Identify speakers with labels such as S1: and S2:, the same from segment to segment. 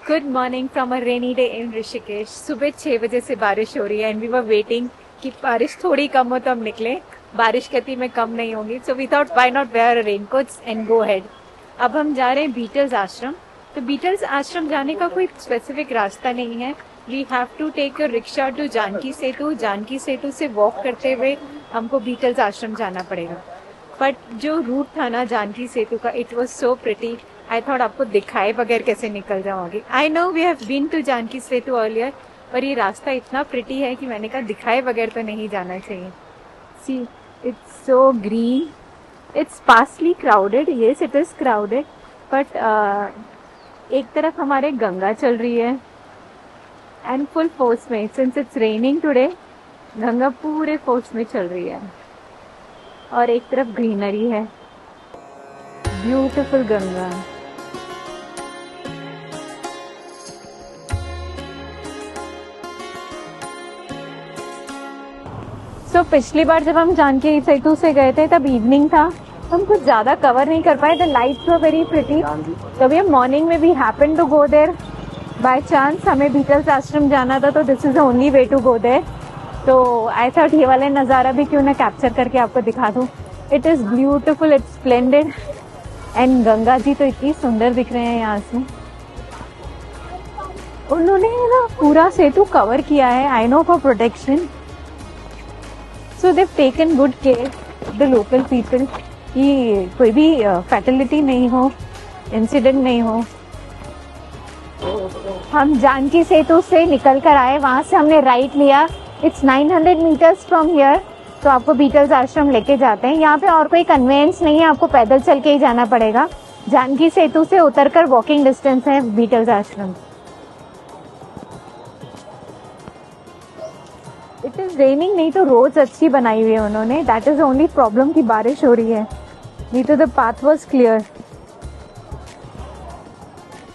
S1: Good morning from a rainy day in Rishikesh. सुबह 6 बजे से बारिश हो रही है एंड वी वर वेटिंग कि बारिश थोड़ी कम हो तो हम निकले। बारिश गति में कम नहीं होगी, so we thought why not wear raincoats and go ahead. अब हम जा रहे हैं बीटल्स आश्रम। तो बीटल्स आश्रम जाने का कोई स्पेसिफिक रास्ता नहीं है। We have to take a rickshaw to Janaki Setu से वॉक करते हुए हमको बीटल्स आश्रम जाना पड़ेगा। बट जो रूट था ना जानकी सेतु का, it was so pretty. I thought आपको दिखाए बगैर कैसे निकल जाओगे। I know we have been to Janaki Setu earlier, पर ये रास्ता इतना प्रिटी है कि मैंने कहा दिखाए बगैर तो नहीं जाना चाहिए। See, it's so green, it's possibly crowded, yes it is crowded, but एक तरफ हमारे गंगा चल रही है एंड फुल फोर्स में। Since it's raining today, Ganga पूरे फोर्स में चल रही है और एक तरफ ग्रीनरी है, ब्यूटीफुल गंगा। सो पिछली बार जब हम जानकी सेतु से गए थे तब इवनिंग था, हम कुछ ज्यादा कवर नहीं कर पाए। The lights were very pretty. तभी हम मॉर्निंग में भी happen to go there by chance. हमें बीटल्स आश्रम जाना था, तो this is the only way to go there. तो आई थॉट ये वाले नज़ारा भी क्यों ना कैप्चर करके आपको दिखा दूं। It is beautiful, it's splendid and Ganga ji तो इतनी सुंदर दिख रहे हैं यहाँ से। उन्होंने ना पूरा सेतु कवर किया है, I know, for protection. So they've taken good care the local people कि कोई भी फैटिलिटी नहीं हो, इंसिडेंट नहीं हो। हम जानकी सेतु से निकल कर आए, वहाँ से हमने राइट लिया। इट्स 900 मीटर्स फ्रॉम हियर, तो आपको बीटल्स आश्रम लेके जाते हैं। यहाँ पे और कोई कन्वेंस नहीं है, आपको पैदल चल के ही जाना पड़ेगा। जानकी सेतु से उतरकर वॉकिंग डिस्टेंस है बीटल्स आश्रम। इट इज रेनिंग, नहीं तो रोड्स अच्छी बनाई हुई है उन्होंने। दैट इज ओनली प्रॉब्लम कि बारिश हो रही है, नहीं तो द पाथ वॉज क्लियर।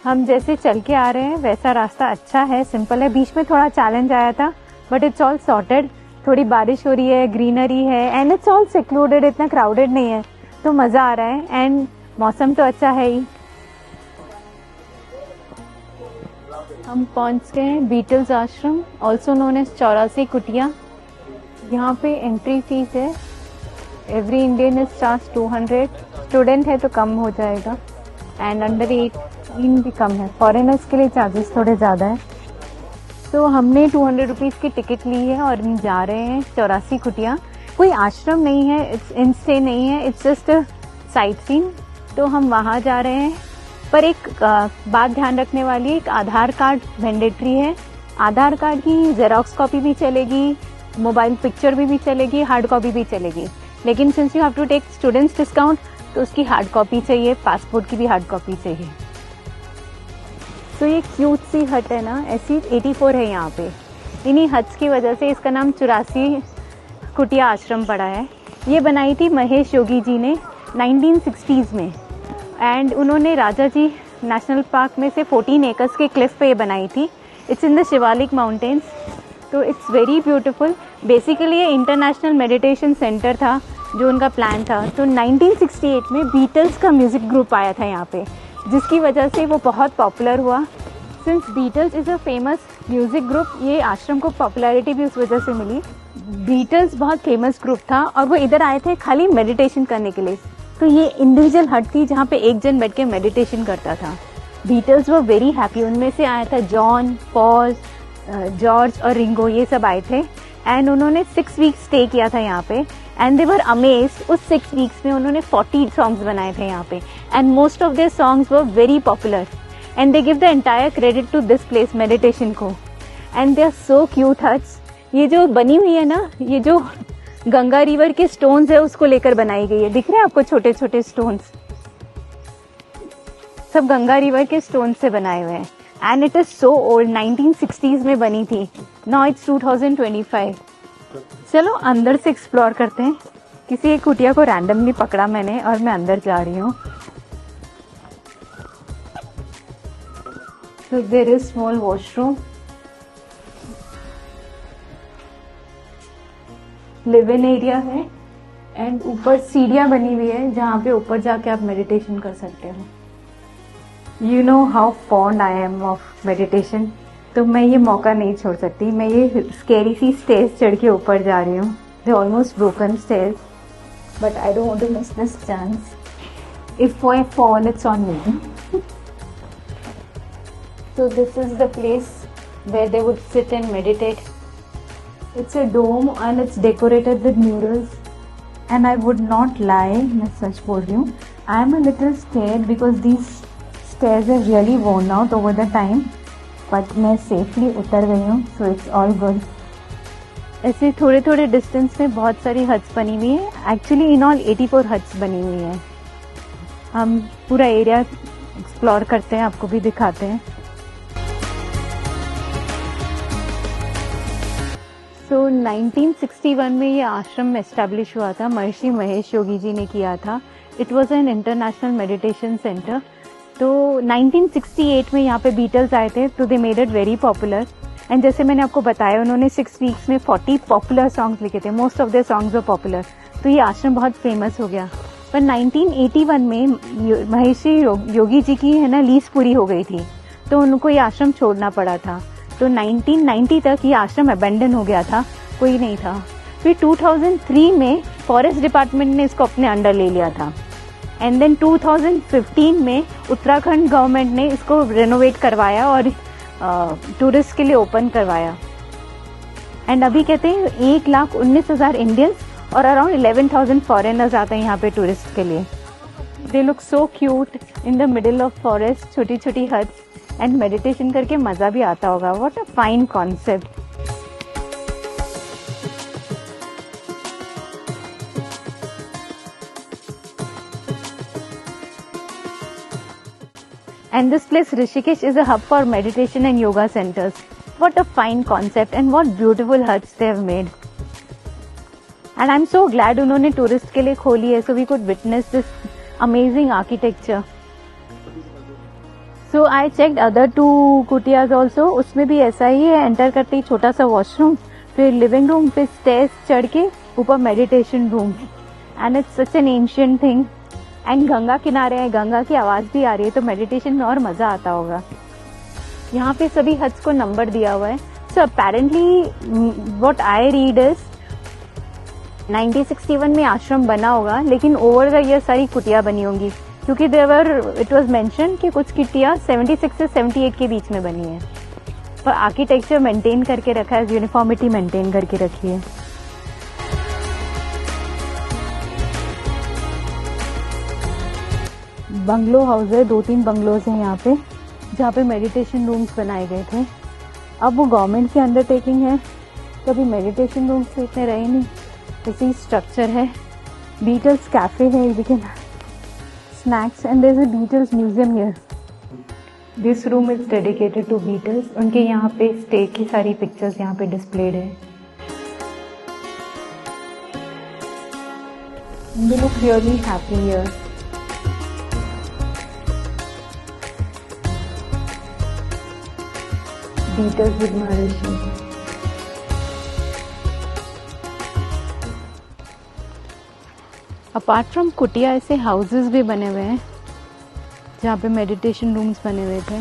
S1: हम जैसे चल के आ रहे हैं वैसा रास्ता अच्छा है, सिंपल है। बीच में थोड़ा चैलेंज आया था, बट इट्स ऑल सॉर्टेड। थोड़ी बारिश हो रही है, ग्रीनरी है एंड इट्स ऑल सिक्लूडेड, इतना क्राउडेड नहीं है, तो मज़ा आ रहा है एंड मौसम तो अच्छा है ही। हम पहुंच गए हैं बीटल्स आश्रम, ऑल्सो नोन एज 84 कुटिया। यहाँ पे एंट्री फीस है, every Indian is charge 200। Student है तो कम हो जाएगा एंड अंडर 18 भी कम है। फॉरेनर्स के लिए चार्जेस थोड़े ज़्यादा है। तो हमने 200 रुपीज़ की टिकट ली है और हम जा रहे हैं 84 कुटिया। कोई आश्रम नहीं है, इट्स इन स्टे नहीं है, इट्स जस्ट साइट सीन। तो हम वहाँ जा रहे हैं, पर एक बात ध्यान रखने वाली है, एक आधार कार्ड मैंडेटरी है। आधार कार्ड की जेरोक्स कॉपी भी चलेगी, मोबाइल पिक्चर भी चलेगी, हार्ड कॉपी भी चलेगी। लेकिन since you have to take students discount, तो उसकी हार्ड कॉपी चाहिए, पासपोर्ट की भी हार्ड कॉपी चाहिए। तो ये क्यूट सी हट है ना, ऐसी 84 है यहाँ पे। इन्हीं हट्स की वजह से इसका नाम 84 कुटिया आश्रम पड़ा है। ये बनाई थी महेश योगी जी ने 1960s में, एंड उन्होंने राजा जी नेशनल पार्क में से 14 एकर्स के क्लिफ पे ये बनाई थी। It's in the Shivalik mountains, तो इट्स वेरी ब्यूटीफुल। बेसिकली ये इंटरनेशनल मेडिटेशन सेंटर था जो उनका प्लान था। तो 1968 में बीटल्स का म्यूज़िक ग्रुप आया था यहाँ पे, जिसकी वजह से वो बहुत पॉपुलर हुआ। Since Beatles is a famous music group, ये आश्रम को पॉपुलैरिटी भी उस वजह से मिली। बीटल्स बहुत फेमस ग्रुप था और वो इधर आए थे खाली मेडिटेशन करने के लिए। तो ये इंडिविजुअल हट थी जहाँ पे एक जन बैठ के मेडिटेशन करता था। बीटल्स वो वेरी हैप्पी। उनमें से आया था जॉन, पॉल, जॉर्ज और रिंगो, ये सब आए थे एंड उन्होंने 6 वीक्स स्टे किया था यहाँ पे एंड दे वर अमेज्ड। उस 6 वीक्स में उन्होंने 40 सॉन्ग्स बनाए थे यहाँ पे and most of their songs were very popular and they give the entire credit to this place, meditation को। And they are so cute huts. ये जो बनी हुई है ना, ये जो गंगा रिवर के स्टोन्स है उसको लेकर बनाई गई है। दिख रहे हैं आपको छोटे छोटे स्टोन्स, सब गंगा रिवर के स्टोन से बनाए हुए हैं and it is so old, 1960s में बनी थी। Now it's 2025। चलो अंदर से एक्सप्लोर करते हैं। किसी एक कुटिया को रैंडमली पकड़ा मैंने और मैं अंदर जा रही हूँ। So there is small washroom, live in area है एंड ऊपर सीढ़ियाँ बनी हुई है जहाँ पे ऊपर जाके आप मेडिटेशन कर सकते हो। You know how fond I am of meditation. तो मैं ये मौका नहीं छोड़ सकती. मैं ये स्केरी सी स्टेज चढ़ के ऊपर जा रही हूँ. The almost broken stairs, but I don't want to miss this chance. If I fall, it's on me. So this is the place where they would sit and meditate. It's a dome and it's decorated with murals. And I would not lie, मैं सच बोल रही हूँ. I am a little scared because these stairs have really worn out over the time. But मैं safely उतर गई हूँ, so it's all good. ऐसे थोड़े थोड़े डिस्टेंस में बहुत सारी हट्स बनी हुई है. एक्चुअली इन ऑल 84 हट्स बनी हुई हैं. हम पूरा एरिया एक्सप्लोर करते हैं, आपको भी दिखाते हैं. सो 1961 में ये आश्रम एस्टैब्लिश हुआ था. महर्षि महेश योगी जी ने किया था. It was an international meditation centre. तो 1968 में यहाँ पे बीटल्स आए थे, तो they made it very popular. And जैसे मैंने आपको बताया, उन्होंने 6 वीक्स में 40 पॉपुलर सॉन्ग्स लिखे थे. Most of their songs were popular. तो ये आश्रम बहुत फेमस हो गया. पर 1981 में महर्षि योगी जी की है ना लीज पूरी हो गई थी, तो उनको ये आश्रम छोड़ना पड़ा था. तो 1990 तक ये आश्रम अबेंडन हो गया था, कोई नहीं था. फिर 2003 में फॉरेस्ट डिपार्टमेंट ने इसको अपने अंडर ले लिया था. एंड देन 2015 में उत्तराखंड गवर्नमेंट ने इसको रेनोवेट करवाया और टूरिस्ट के लिए ओपन करवाया. एंड अभी कहते हैं 1,19,000 इंडियंस और अराउंड 11,000 फॉरेनर्स आते हैं यहाँ पे टूरिस्ट के लिए. They look so cute in the middle of forest, छोटी छोटी हट्स. एंड मेडिटेशन करके मज़ा भी आता होगा. What a fine concept. And this place Rishikesh is a hub for meditation and yoga centers. What a fine concept and what beautiful huts they have made. And I'm so glad उन्होंने tourist के लिए खोली है, so we could witness this amazing architecture. So I checked other 2 कुटियाज also. उसमें भी ऐसा ही है. Enter करते ही छोटा सा वॉशरूम, फिर लिविंग रूम, फिर स्टेयर्स चढ़ के ऊपर meditation room. And it's such an ancient thing. And Ganga किनारे है, गंगा की आवाज़ भी आ रही है, तो मेडिटेशन में और मज़ा आता होगा. यहाँ पे सभी हट्स को नंबर दिया हुआ है. So apparently what I read is 1961 में आश्रम बना होगा, लेकिन ओवर द ईयर सारी कुटिया बनी होंगी, क्योंकि इट वाज मेंशन कि कुछ कुटिया 76 से 78 के बीच में बनी है. और आर्किटेक्चर मेंटेन करके रखा है, यूनिफॉर्मिटी मेंटेन करके रखी है. बंगलो हाउस है, 2-3 बंगलोज हैं यहाँ पे, जहाँ पे मेडिटेशन रूम्स बनाए गए थे. अब वो गवर्नमेंट की अंडरटेकिंग है, कभी मेडिटेशन रूम्स तो इतने रहे नहीं. ऐसी स्ट्रक्चर है. बीटल्स कैफे है, you can snacks and there is a Beatles museum here. This room is dedicated to Beatles. उनके यहाँ पे स्टे की सारी पिक्चर्स यहाँ पे डिस्प्लेड है. They look really happy here. Beatles with Maharishi. Apart from कुटिया ऐसे हाउसेस भी बने हुए हैं जहाँ पे मेडिटेशन रूम्स बने हुए थे.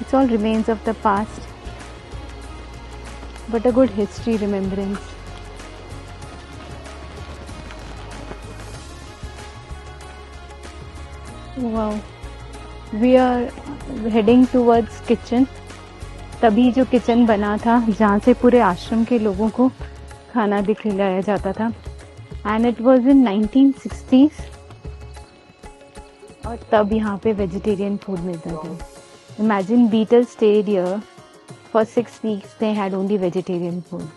S1: It's all remains of the past, but a good history rememberings. Wow, we are heading towards kitchen. तभी जो किचन बना था जहाँ से पूरे आश्रम के लोगों को खाना भी खिलाया जाता था. And it was in 1960s. और तब यहाँ पे वेजिटेरियन फूड मिलता था. Imagine Beatles stayed here for 6 weeks. They had only vegetarian food.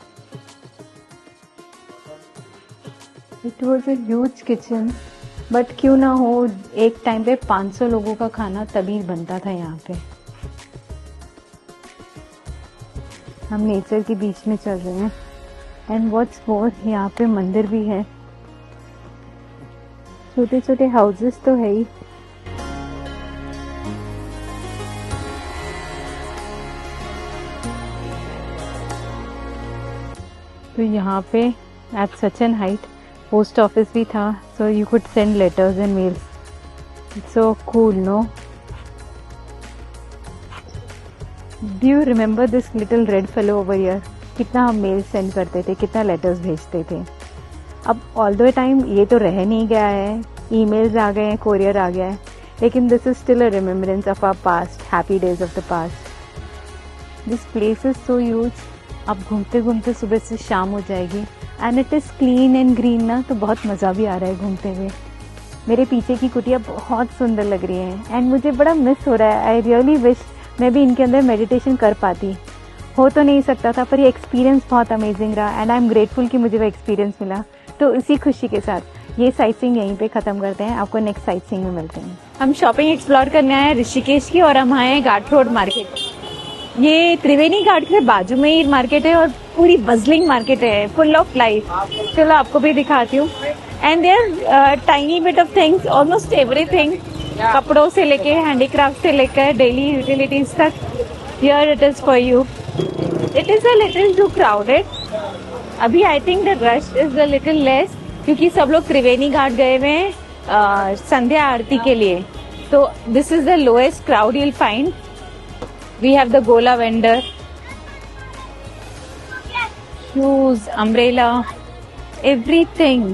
S1: It was a huge kitchen. But क्यों ना हो, एक टाइम पे 500 लोगों का खाना तभी बनता था यहाँ पे. हम नेचर के बीच में चल रहे हैं. एंड व्हाट्स मोर, यहाँ पे मंदिर भी है. छोटे छोटे हाउसेस तो है ही. तो यहाँ पे at such an height post office भी था, so you could send letters and mails. It's so cool, no? Do you remember this little red fellow over here? कितना हम मेल सेंड करते थे, कितना लेटर्स भेजते थे। अब ऑल द टाइम ये तो रह नहीं गया है, ईमेल्स आ गए हैं, कोरियर आ गया है, लेकिन this is still a remembrance of our past, happy days of the past. This place is so huge. अब घूमते घूमते सुबह से शाम हो जाएगी and it is clean and green ना, तो बहुत मज़ा भी आ रहा है घूमते हुए। मेरे पीछे की कुटिया बहुत सुंदर लग रही है एंड मुझे बड़ा मिस हो रहा है। आई रियली विश मैं भी इनके अंदर मेडिटेशन कर पाती। हो तो नहीं सकता था, पर ये एक्सपीरियंस बहुत अमेजिंग रहा एंड आई एम ग्रेटफुल कि मुझे वो एक्सपीरियंस मिला। तो इसी खुशी के साथ ये साइट सीइंग यहीं पे ख़त्म करते हैं। आपको नेक्स्ट साइट सीइंग में मिलते हैं। हम शॉपिंग एक्सप्लोर करने आए हैं ऋषिकेश की, और हम आए हैं घाट रोड मार्केट। ये त्रिवेणी घाट के बाजू में ही मार्केट है और पूरी बजलिंग मार्केट है, फुल ऑफ लाइफ। चलो आपको भी दिखाती हूँ। And there tiny bit of things, almost everything, कपड़ों से लेके हैंडीक्राफ्ट से लेकर डेली यूटिलिटीज तक। Here it is for you. It is a little too crowded. अभी I think the rush is a little less, क्योंकि सब लोग त्रिवेणी घाट गए हुए हैं संध्या आरती के लिए। तो this is the lowest crowd you'll find. We have the gola vendor, shoes, umbrella, everything.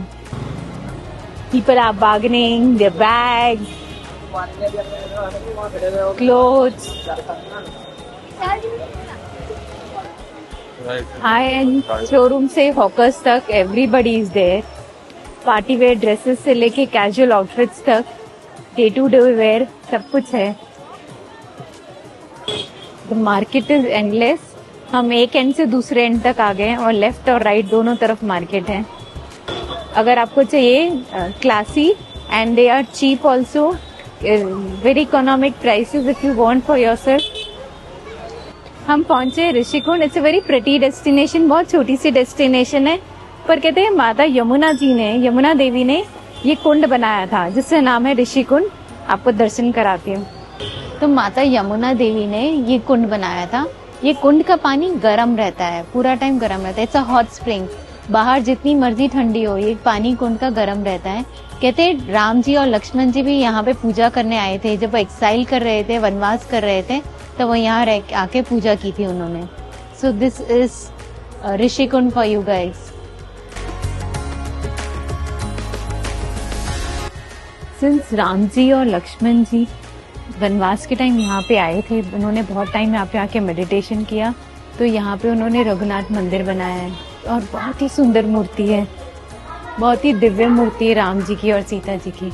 S1: People are bargaining their bags, clothes. High-end showroom से hawkers तक everybody is there. Party wear dresses से लेके casual outfits तक, day to day wear सब कुछ है। The market is endless. हम एक एंड से दूसरे एंड तक आ गए हैं और लेफ्ट और राइट दोनों तरफ मार्केट है। अगर आपको चाहिए classy and they are cheap also, very economic prices if you want for yourself. हम पहुंचे Rishikund. It's a very pretty destination, बहुत छोटी सी डेस्टिनेशन है, पर कहते हैं माता यमुना देवी ने ये कुंड बनाया था जिसका नाम है ऋषिकुंड। आपको दर्शन कराती हूँ। तो माता यमुना देवी ने ये कुंड बनाया था। ये कुंड का पानी गर्म रहता है, पूरा टाइम गर्म रहता है। It's a hot spring. बाहर जितनी मर्जी ठंडी हो, ये पानी कुंड का गर्म रहता है। कहते हैं राम जी और लक्ष्मण जी भी यहाँ पे पूजा करने आए थे। जब वो एक्साइल कर रहे थे, वनवास कर रहे थे, तो वो यहाँ आके पूजा की थी उन्होंने। So this is Rishikund for you guys. Since Ram ji और लक्ष्मण जी वनवास के टाइम यहाँ पे आए थे, उन्होंने बहुत टाइम यहाँ पे आके मेडिटेशन किया, तो यहाँ पे उन्होंने रघुनाथ मंदिर बनाया है और बहुत ही सुंदर मूर्ति है, बहुत ही दिव्य मूर्ति है राम जी की और सीता जी की।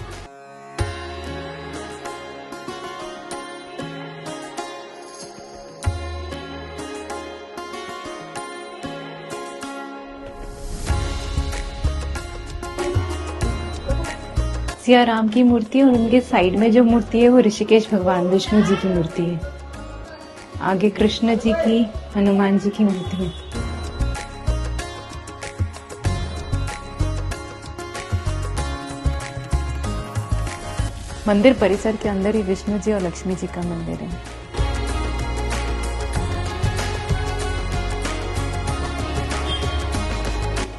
S1: सिया राम की मूर्ति और उनके साइड में जो मूर्ति है वो ऋषिकेश भगवान विष्णु जी की मूर्ति है। आगे कृष्ण जी की, हनुमान जी की मूर्ति है। मंदिर परिसर के अंदर ही विष्णु जी और लक्ष्मी जी का मंदिर है।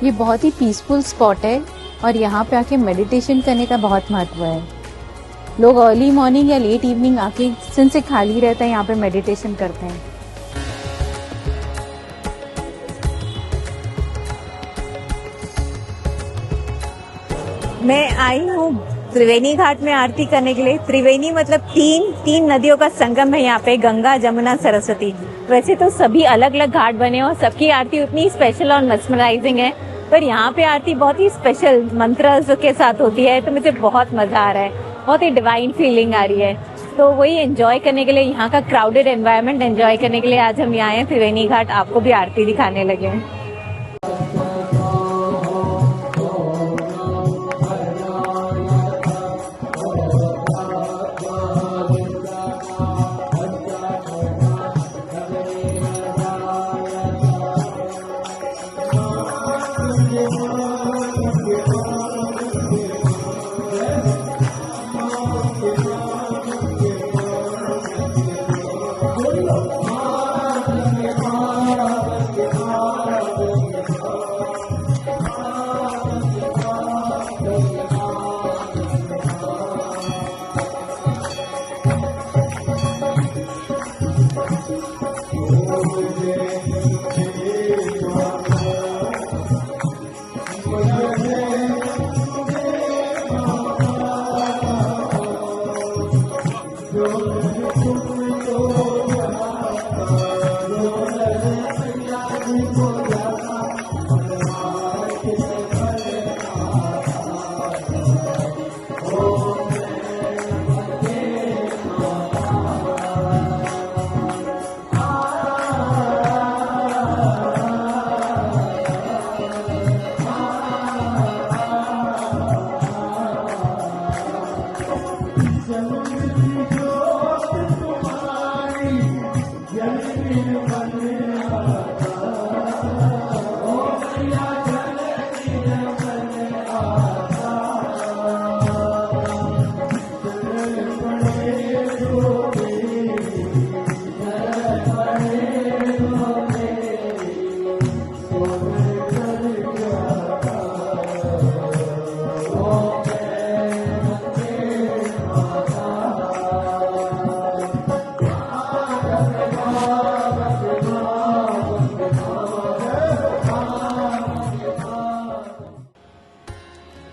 S1: ये बहुत ही पीसफुल स्पॉट है और यहाँ पे आके मेडिटेशन करने का बहुत महत्व है। लोग अर्ली मॉर्निंग या लेट इवनिंग आके सिंस से खाली रहता है यहाँ पे मेडिटेशन करते हैं। मैं आई हूँ त्रिवेणी घाट में आरती करने के लिए। त्रिवेणी मतलब तीन नदियों का संगम है यहाँ पे, गंगा, जमुना, सरस्वती। वैसे तो सभी अलग अलग घाट बने और सबकी आरती उतनी स्पेशल और मेस्मराइजिंग है, पर यहाँ पे आरती बहुत ही स्पेशल मंत्र के साथ होती है, तो मुझे बहुत मजा आ रहा है, बहुत ही डिवाइन फीलिंग आ रही है। तो वही एंजॉय करने के लिए, यहाँ का क्राउडेड एनवायरनमेंट एंजॉय करने के लिए आज हम यहाँ आए हैं त्रिवेणी घाट। आपको भी आरती दिखाने लगे हैं।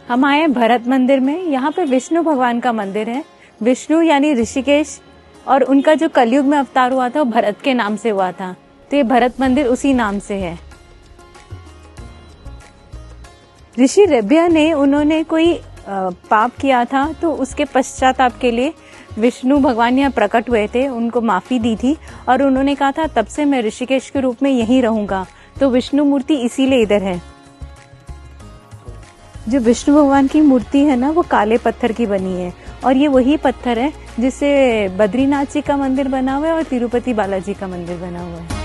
S1: हम आए हैं भरत मंदिर में। यहाँ पे विष्णु भगवान का मंदिर है। विष्णु यानी ऋषिकेश, और उनका जो कलयुग में अवतार हुआ था वो भरत के नाम से हुआ था, तो ये भरत मंदिर उसी नाम से है। ऋषि रेब्या ने उन्होंने कोई पाप किया था, तो उसके पश्चाताप के लिए विष्णु भगवान यहाँ प्रकट हुए थे, उनको माफी दी थी और उन्होंने कहा था तब से मैं ऋषिकेश के रूप में यहीं रहूंगा, तो विष्णु मूर्ति इसीलिए इधर है। जो विष्णु भगवान की मूर्ति है ना, वो काले पत्थर की बनी है और ये वही पत्थर है जिससे बद्रीनाथ जी का मंदिर बना हुआ है और तिरुपति बालाजी का मंदिर बना हुआ है।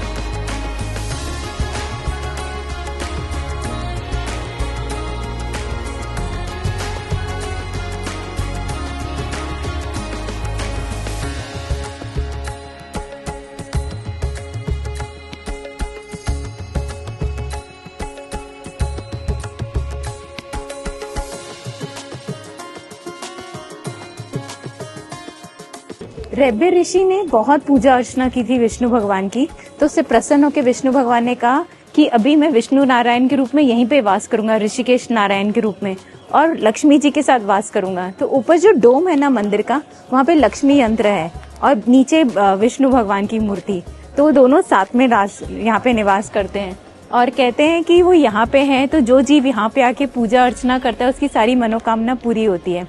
S1: रेब्या ऋषि ने बहुत पूजा अर्चना की थी विष्णु भगवान की, तो उससे प्रसन्न होकर विष्णु भगवान ने कहा कि अभी मैं विष्णु नारायण के रूप में यहीं पे वास करूंगा, ऋषिकेश नारायण के रूप में, और लक्ष्मी जी के साथ वास करूंगा। तो ऊपर जो डोम है ना मंदिर का, वहाँ पे लक्ष्मी यंत्र है और नीचे विष्णु भगवान की मूर्ति, तो वो दोनों साथ में यहाँ पे निवास करते हैं और कहते हैं कि वो यहाँ पे है तो जो जीव यहाँ पे आके पूजा अर्चना करता है उसकी सारी मनोकामना पूरी होती है।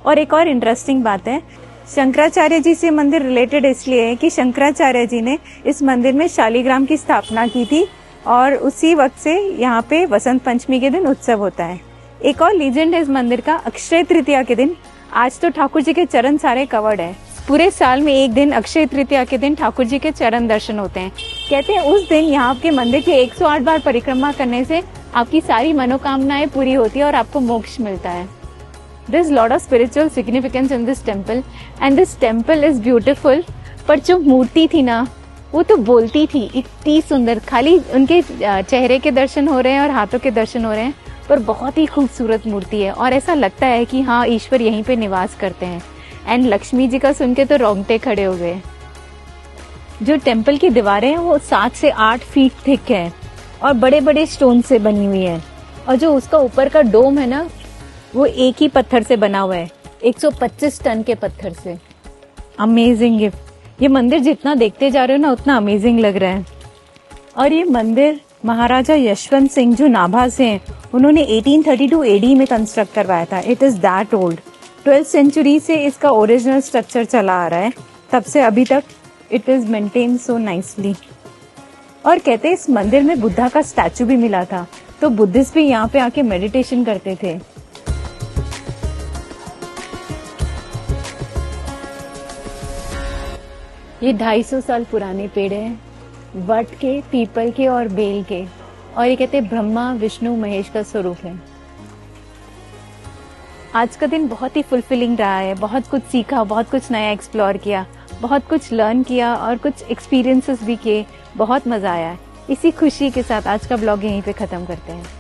S1: और एक और इंटरेस्टिंग बात है, शंकराचार्य जी से मंदिर रिलेटेड इसलिए है कि शंकराचार्य जी ने इस मंदिर में शालिग्राम की स्थापना की थी और उसी वक्त से यहाँ पे वसंत पंचमी के दिन उत्सव होता है। एक और लीजेंड है इस मंदिर का, अक्षय तृतीया के दिन, आज तो ठाकुर जी के चरण सारे कवर्ड है, पूरे साल में एक दिन अक्षय तृतीया के दिन ठाकुर जी के चरण दर्शन होते हैं। कहते हैं उस दिन यहाँ के मंदिर के 108 बार परिक्रमा करने से आपकी सारी मनोकामनाएं पूरी होती है और आपको मोक्ष मिलता है। There's lot of spiritual significance in this temple and this temple is beautiful। पर जो मूर्ति थी ना, वो तो बोलती थी, इतनी सुंदर, खाली उनके चेहरे के दर्शन हो रहे हैं और हाथों के दर्शन हो रहे हैं, पर बहुत ही खूबसूरत मूर्ति है और ऐसा लगता है कि हाँ ईश्वर यहीं पे निवास करते हैं। एंड लक्ष्मी जी का सुन के तो रोंगटे खड़े हो गए। जो टेम्पल की दीवारें हैं वो 7 से 8 फीट थिक है और बड़े बड़े स्टोन से बनी हुई है, और जो उसका ऊपर का डोम है ना, वो एक ही पत्थर से बना हुआ है, 125 टन के पत्थर से। Amazing gift. ये मंदिर जितना देखते जा रहे हो ना उतना अमेजिंग लग रहा है। और ये मंदिर महाराजा यशवंत सिंह जो नाभास हैं, उन्होंने 1832 एडी में कंस्ट्रक्ट करवाया था। It is that old. 12th century से इसका ओरिजिनल स्ट्रक्चर चला आ रहा है, तब से अभी तक it is maintain so nicely. और कहते हैं इस मंदिर में बुद्धा का स्टैचू भी मिला था, तो बुद्धिस्ट भी यहाँ पे आके मेडिटेशन करते थे। ये 250 साल पुराने पेड़ हैं, वट के, पीपल के और बेल के, और ये कहते हैं ब्रह्मा विष्णु महेश का स्वरूप है। आज का दिन बहुत ही फुलफिलिंग रहा है, बहुत कुछ सीखा, बहुत कुछ नया एक्सप्लोर किया, बहुत कुछ लर्न किया और कुछ एक्सपीरियंसेस भी किए, बहुत मजा आया। इसी खुशी के साथ आज का ब्लॉग यहीं पे खत्म करते हैं।